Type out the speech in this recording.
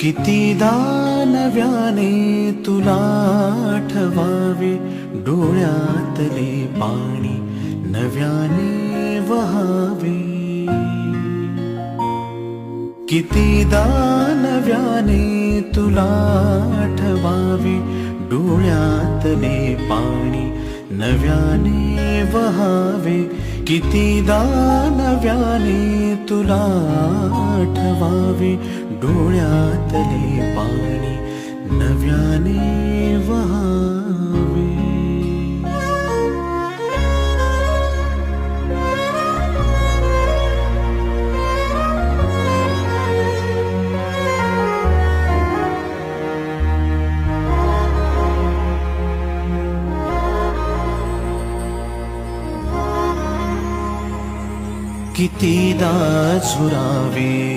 कितीदा नव्याने तुला आठवावे, डोळ्यातले पाणी नव्याने वहावे. कितीदा नव्याने तुला आठवावे, डोळ्यातले पाणी नव्याने वहावे. कितीदा नव्याने तुला आठवावे, डोळ्यातले पाणी नव्याने वहावे. कितीदा झुरावे